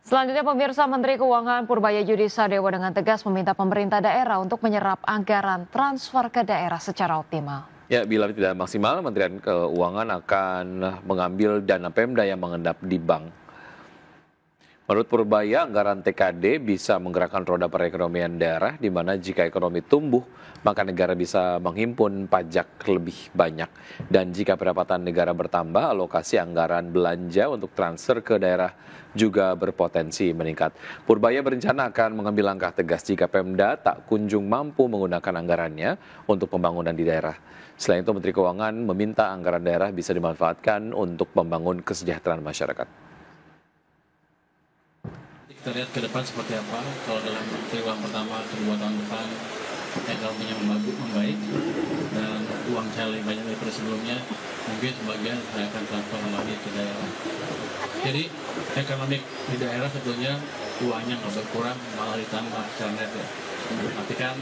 Selanjutnya pemirsa, Menteri Keuangan Purbaya Yudhisadewa dengan tegas meminta pemerintah daerah untuk menyerap anggaran transfer ke daerah secara optimal. Ya, bila tidak maksimal, Kementerian Keuangan akan mengambil dana Pemda yang mengendap di bank. Menurut Purbaya, anggaran TKD bisa menggerakkan roda perekonomian daerah, di mana jika ekonomi tumbuh, maka negara bisa menghimpun pajak lebih banyak. Dan jika pendapatan negara bertambah, alokasi anggaran belanja untuk transfer ke daerah juga berpotensi meningkat. Purbaya berencana akan mengambil langkah tegas jika Pemda tak kunjung mampu menggunakan anggarannya untuk pembangunan di daerah. Selain itu, Menteri Keuangan meminta anggaran daerah bisa dimanfaatkan untuk membangun kesejahteraan masyarakat. Kita lihat ke depan seperti apa. Kalau dalam triwulan pertama kedua tahun depan ekonominya membaik dan uang saya lebih banyak daripada sebelumnya, mungkin sebagian saya akan transfer kembali ke daerah. Jadi ekonomi di daerah sebetulnya uangnya nggak berkurang, malah ditambah secara net ya. Tapi kan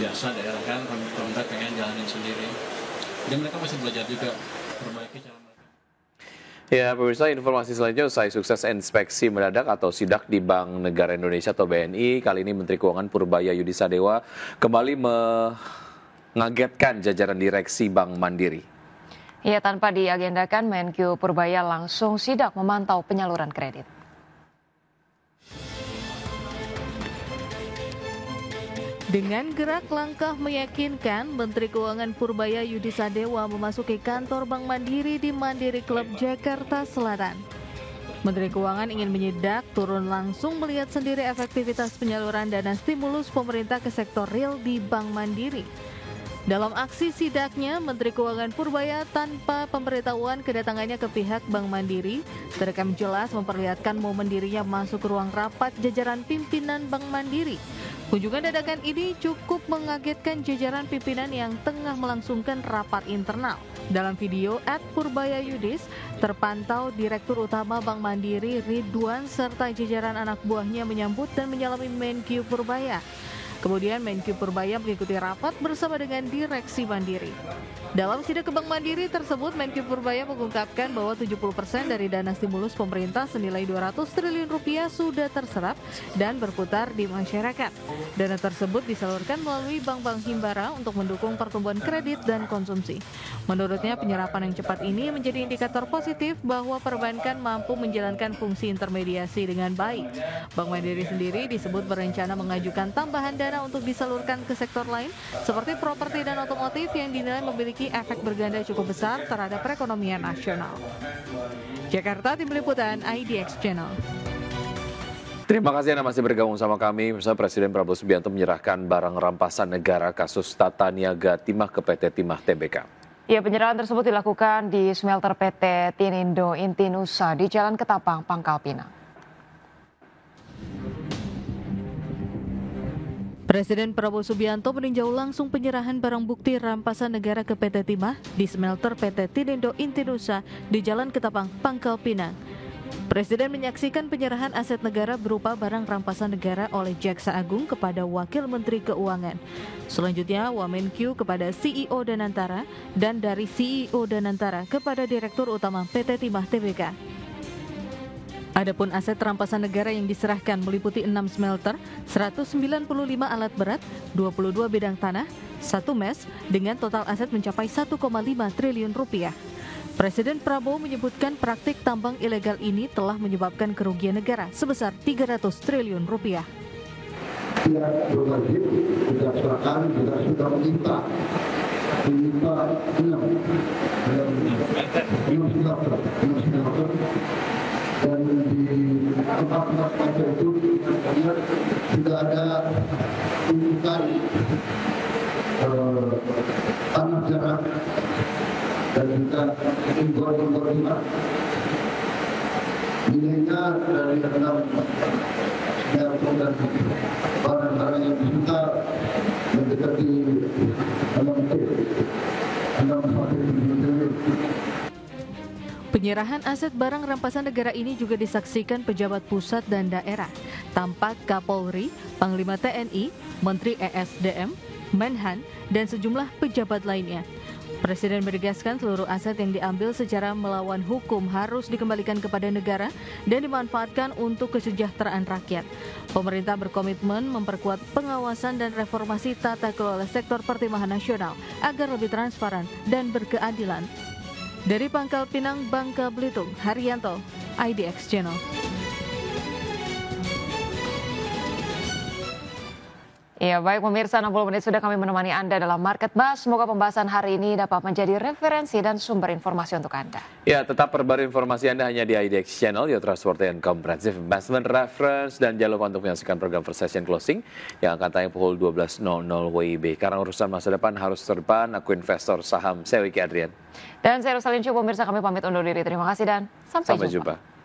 biasa daerah kan pemerintah pengen jalanin sendiri. Jadi mereka masih belajar juga perbaiki cara. Ya, pemirsa, informasi selanjutnya usai sukses inspeksi mendadak atau sidak di Bank Negara Indonesia atau BNI, kali ini Menteri Keuangan Purbaya Yudhisadewa kembali mengagetkan jajaran direksi Bank Mandiri. Ya, tanpa diagendakan, Menkyu Purbaya langsung sidak memantau penyaluran kredit. Dengan gerak langkah meyakinkan, Menteri Keuangan Purbaya Yudhisadewa memasuki kantor Bank Mandiri di Mandiri Club Jakarta Selatan. Menteri Keuangan ingin menyidak, turun langsung melihat sendiri efektivitas penyaluran dana stimulus pemerintah ke sektor real di Bank Mandiri. Dalam aksi sidaknya, Menteri Keuangan Purbaya tanpa pemberitahuan kedatangannya ke pihak Bank Mandiri, terekam jelas memperlihatkan momen dirinya masuk ke ruang rapat jajaran pimpinan Bank Mandiri. Kunjungan dadakan ini cukup mengagetkan jajaran pimpinan yang tengah melangsungkan rapat internal. Dalam video @PurbayaYudhis, terpantau Direktur Utama Bank Mandiri Ridwan serta jajaran anak buahnya menyambut dan menyalami Menkyu Purbaya. Kemudian Menkyu Purbaya mengikuti rapat bersama dengan Direksi Mandiri. Dalam sidak ke Bank Mandiri tersebut, Menkyu Purbaya mengungkapkan bahwa 70% dari dana stimulus pemerintah senilai 200 triliun rupiah sudah terserap dan berputar di masyarakat. Dana tersebut disalurkan melalui bank-bank himbara untuk mendukung pertumbuhan kredit dan konsumsi. Menurutnya, penyerapan yang cepat ini menjadi indikator positif bahwa perbankan mampu menjalankan fungsi intermediasi dengan baik. Bank Mandiri sendiri disebut berencana mengajukan tambahan dana untuk disalurkan ke sektor lain seperti properti dan otomotif yang dinilai memiliki efek berganda cukup besar terhadap perekonomian nasional. Jakarta, Tim Liputan IDX Channel. Terima kasih Anda masih bergabung sama kami. Misalnya Presiden Prabowo Subianto menyerahkan barang rampasan negara kasus Tata Niaga Timah ke PT Timah Tbk. Ya, penyerahan tersebut dilakukan di smelter PT Tinindo Intinusa di Jalan Ketapang, Pangkal Pinang. Presiden Prabowo Subianto meninjau langsung penyerahan barang bukti rampasan negara ke PT Timah di smelter PT Tinindo Intinusa di Jalan Ketapang, Pangkal Pinang. Presiden menyaksikan penyerahan aset negara berupa barang rampasan negara oleh Jaksa Agung kepada Wakil Menteri Keuangan. Selanjutnya, Wamenkyu kepada CEO Danantara dan dari CEO Danantara kepada Direktur Utama PT Timah Tbk. Adapun aset rampasan negara yang diserahkan meliputi 6 smelter, 195 alat berat, 22 bidang tanah, 1 mes dengan total aset mencapai 1,5 triliun rupiah. Presiden Prabowo menyebutkan praktik tambang ilegal ini telah menyebabkan kerugian negara sebesar 300 triliun rupiah. Tidak berwajib, tidak serahkan, tidak sudah meminta 6 smelter. Dan di tempat-tempat kaca itu sudah ada tuntutan tanah jarak dan juga impor-impor timah. Nilainya dari 6 smelter dan barang-barang yang disita mendekati 6 triliun. Penyerahan aset barang rampasan negara ini juga disaksikan pejabat pusat dan daerah, tampak Kapolri, Panglima TNI, Menteri ESDM, Menhan, dan sejumlah pejabat lainnya. Presiden menegaskan seluruh aset yang diambil secara melawan hukum harus dikembalikan kepada negara dan dimanfaatkan untuk kesejahteraan rakyat. Pemerintah berkomitmen memperkuat pengawasan dan reformasi tata kelola sektor pertimbangan nasional agar lebih transparan dan berkeadilan. Dari Pangkal Pinang, Bangka Belitung, Haryanto, IDX Channel. Ya, baik pemirsa, 60 menit sudah kami menemani Anda dalam Market Buzz. Semoga pembahasan hari ini dapat menjadi referensi dan sumber informasi untuk Anda. Ya, tetap perbarui informasi Anda hanya di IDX Channel, your trustworthy and comprehensive investment reference. Dan jangan lupa untuk menyaksikan program First Session Closing yang akan tayang pukul 12.00 WIB. Karena urusan masa depan harus terdepan, aku investor saham, saya Wiki Adrian. Dan saya Rosalin Chu, pemirsa, kami pamit undur diri. Terima kasih dan sampai jumpa.